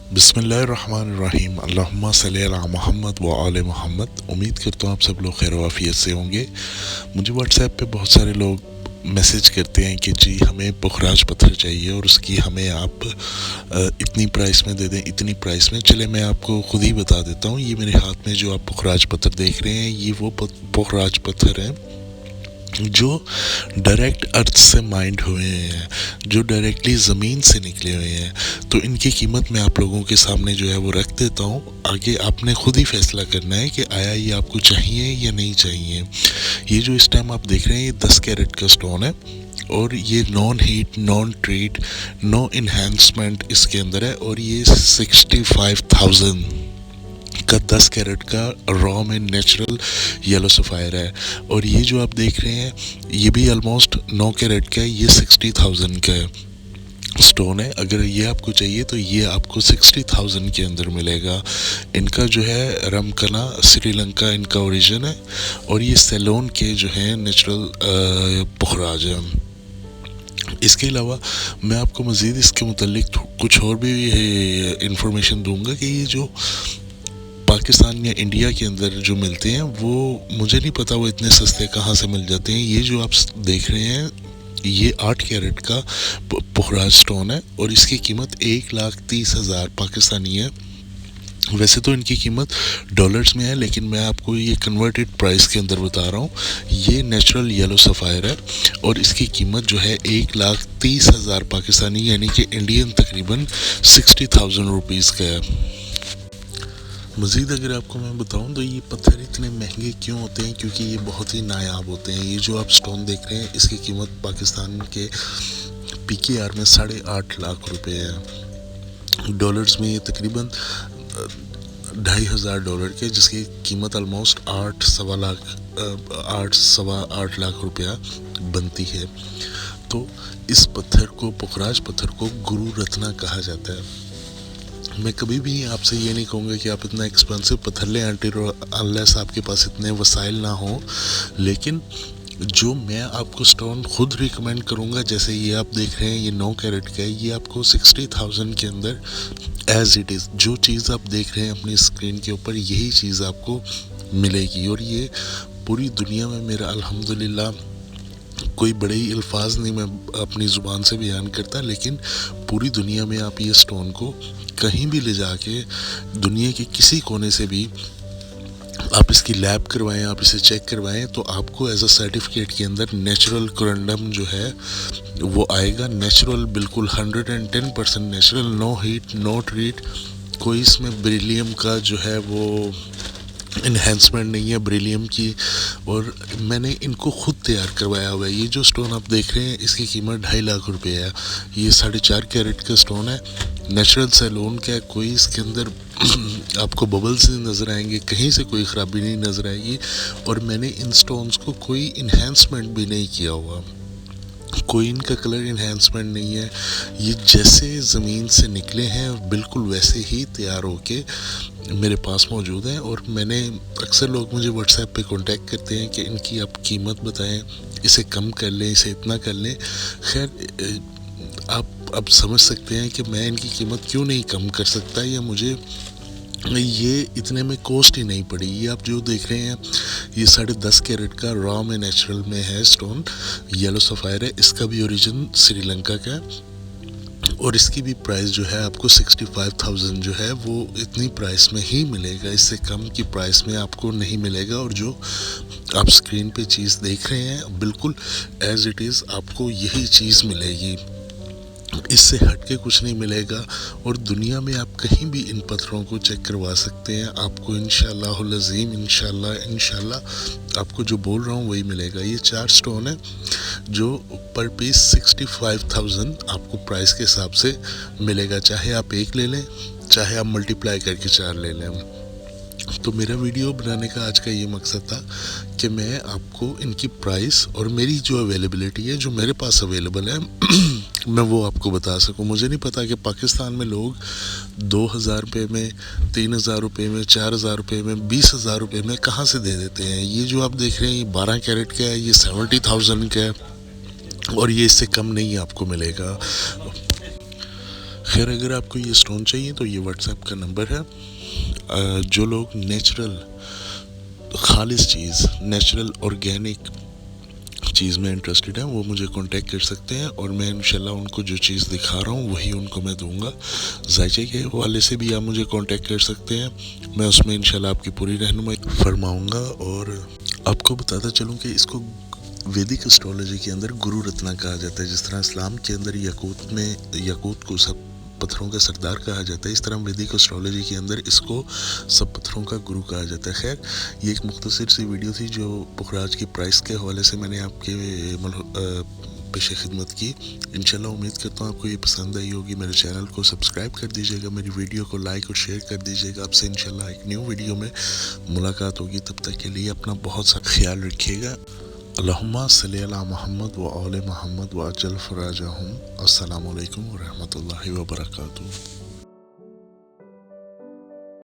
बिस्मिल्लाहिर्रहमानिर्रहीम अल्लाहुम्मा सल्ली अला मोहम्मद व आले मोहम्मद। उम्मीद करता हूँ आप सब लोग खैर वाफियत से होंगे। मुझे व्हाट्सएप पे बहुत सारे लोग मैसेज करते हैं कि जी हमें पुखराज पत्थर चाहिए और उसकी हमें आप इतनी प्राइस में दे दें, इतनी प्राइस में। चले मैं आपको ख़ुद ही बता देता हूँ। ये मेरे हाथ में जो आप पुखराज पत्थर देख रहे हैं, ये वो पुखराज पत्थर हैं जो डायरेक्ट अर्थ से माइंड हुए हैं, जो डायरेक्टली ज़मीन से निकले हुए हैं। तो इनकी कीमत मैं आप लोगों के सामने जो है वो रख देता हूँ। आगे आपने खुद ही फैसला करना है कि आया ये आपको चाहिए या नहीं चाहिए। ये जो इस टाइम आप देख रहे हैं, ये 10 कैरेट का स्टोन है और ये non heat, non treat, no enhancement इसके अंदर है। और ये 65,000 का 10 कैरेट का रॉ में नेचुरल येलो सफ़ायर है। और ये जो आप देख रहे हैं, ये भी ऑलमोस्ट 9 कैरेट का है। ये 60,000 का है स्टोन है। अगर ये आपको चाहिए तो ये आपको 60,000 के अंदर मिलेगा। इनका जो है रमकना श्रीलंका इनका ओरिजिन है और ये सेलोन के जो है नेचुरल पुखराज है। इसके अलावा मैं आपको मज़ीद इसके मुतालिक कुछ और भी इंफॉर्मेशन दूंगा कि ये जो पाकिस्तान या इंडिया के अंदर जो मिलते हैं वो मुझे नहीं पता वो इतने सस्ते कहाँ से मिल जाते हैं। ये जो आप देख रहे हैं, ये 8 कैरेट का पुखराज स्टोन है और इसकी कीमत 1,30,000 पाकिस्तानी है। वैसे तो इनकी कीमत डॉलर्स में है, लेकिन मैं आपको ये कन्वर्टेड प्राइस के अंदर बता रहा हूँ। ये नेचुरल येलो सफ़ायर है और इसकी कीमत जो है 1,30,000 पाकिस्तानी, यानी कि इंडियन तकरीबन 60,000 रुपीज़ का है। मज़ीद अगर आपको मैं बताऊं तो ये पत्थर इतने महंगे क्यों होते हैं, क्योंकि ये बहुत ही नायाब होते हैं। ये जो आप स्टोन देख रहे हैं, इसकी कीमत पाकिस्तान के PKR में 8.5 लाख रुपए है। डॉलर्स में ये तकरीबन 2,500 डॉलर के, जिसकी कीमत ऑलमोस्ट 8 लाख रुपया बनती है। तो इस पत्थर को, पुखराज पत्थर को गुरु रत्ना कहा जाता है। मैं कभी भी आपसे ये नहीं कहूँगा कि आप इतना एक्सपेंसिव पत्थर लें अनलेस आपके पास इतने वसाइल ना हो। लेकिन जो मैं आपको स्टोन खुद रिकमेंड करूँगा, जैसे ये आप देख रहे हैं, ये 9 कैरेट का है, ये आपको 60,000 के अंदर एज इट इज़ जो चीज़ आप देख रहे हैं अपनी स्क्रीन के ऊपर, यही चीज़ आपको मिलेगी। और ये पूरी दुनिया में मेरा अल्हम्दुलिल्लाह कोई बड़े ही अल्फाज नहीं मैं अपनी ज़ुबान से बयान करता, लेकिन पूरी दुनिया में आप ये स्टोन को कहीं भी ले जाके दुनिया के किसी कोने से भी आप इसकी लैब करवाएं, आप इसे चेक करवाएं, तो आपको एज अ सर्टिफिकेट के अंदर नेचुरल कोरंडम जो है वो आएगा। नेचुरल, बिल्कुल 110% natural, no heat, no treat. कोई इसमें बेरिलियम का जो है वो इन्हेंसमेंट नहीं है बेरिलियम की। और मैंने इनको खुद तैयार करवाया हुआ है। ये जो स्टोन आप देख रहे हैं, इसकी कीमत 2.5 लाख रुपए है। ये 4.5 कैरेट का स्टोन है, नेचुरल सेलोन का है। कोई इसके अंदर आपको बबल्स नहीं नज़र आएंगे, कहीं से कोई ख़राबी नहीं नज़र आएगी। और मैंने इन स्टोन्स को कोई इन्हेंसमेंट भी नहीं किया हुआ, कोई इनका कलर इन्हेंसमेंट नहीं है। ये जैसे ज़मीन से निकले हैं बिल्कुल वैसे ही तैयार होके मेरे पास मौजूद हैं। और मैंने, अक्सर लोग मुझे व्हाट्सएप पे कांटेक्ट करते हैं कि इनकी आप कीमत बताएं, इसे कम कर लें, इसे इतना कर लें। खैर, आप अब समझ सकते हैं कि मैं इनकी कीमत क्यों नहीं कम कर सकता, या मुझे ये इतने में कॉस्ट ही नहीं पड़ी। ये आप जो देख रहे हैं, ये 10.5 कैरेट का रॉ में नेचुरल में है स्टोन, येलो सफ़ायर है। इसका भी ओरिजिन श्रीलंका का है और इसकी भी प्राइस जो है आपको 65,000 जो है वो इतनी प्राइस में ही मिलेगा, इससे कम की प्राइस में आपको नहीं मिलेगा। और जो आप स्क्रीन पे चीज़ देख रहे हैं, बिल्कुल एज इट इज़ आपको यही चीज़ मिलेगी, इससे हटके कुछ नहीं मिलेगा। और दुनिया में आप कहीं भी इन पत्थरों को चेक करवा सकते हैं, आपको इंशाअल्लाहुल अज़ीम इंशाअल्लाह आपको जो बोल रहा हूँ वही मिलेगा। ये 4 स्टोन है जो पर पीस 65,000 आपको प्राइस के हिसाब से मिलेगा। चाहे आप एक ले लें, चाहे आप मल्टीप्लाई करके 4 ले लें। तो मेरा वीडियो बनाने का आज का ये मकसद था कि मैं आपको इनकी प्राइस और मेरी जो अवेलेबिलिटी है, जो मेरे पास अवेलेबल है मैं वो आपको बता सकूं। मुझे नहीं पता कि पाकिस्तान में लोग 2,000 रुपये में, 3,000 रुपये में, 4,000 रुपये में, 20,000 रुपये में कहाँ से दे देते हैं। ये जो आप देख रहे हैं, ये 12 कैरेट का है, ये 70,000 का है और ये इससे कम नहीं आपको मिलेगा। خیر اگر آپ کو یہ اسٹون چاہیے تو یہ واٹس ایپ کا نمبر ہے. جو لوگ نیچرل خالص چیز نیچرل آرگینک چیز میں انٹرسٹڈ ہیں وہ مجھے کانٹیکٹ کر سکتے ہیں, اور میں انشاءاللہ ان کو جو چیز دکھا رہا ہوں وہی ان کو میں دوں گا. ذائچے کے حوالے سے بھی آپ مجھے کانٹیکٹ کر سکتے ہیں, میں اس میں انشاءاللہ آپ کی پوری رہنمائی فرماؤں گا. اور آپ کو بتاتا چلوں کہ اس کو ویدک اسٹرالوجی کے اندر گرو رتنا کہا جاتا ہے. جس طرح اسلام کے اندر یاقوت کو سب پتھروں کا سردار کہا جاتا ہے, اس طرح ویدک اسٹرالوجی کے اندر اس کو سب پتھروں کا گرو کہا جاتا ہے. خیر یہ ایک مختصر سی ویڈیو تھی جو پخراج کی پرائس کے حوالے سے میں نے آپ کے پیش خدمت کی. انشاءاللہ امید کرتا ہوں آپ کو یہ پسند آئی ہوگی. میرے چینل کو سبسکرائب کر دیجیے گا, میری ویڈیو کو لائک اور شیئر کر دیجیے گا. آپ سے انشاءاللہ ایک نیو ویڈیو میں ملاقات ہوگی. تب تک کے لیے اپنا بہت سا خیال رکھیے گا. اللہم صلی علی محمد و آل محمد و عجل فراجہم. السلام علیکم ورحمۃ اللہ وبرکاتہ.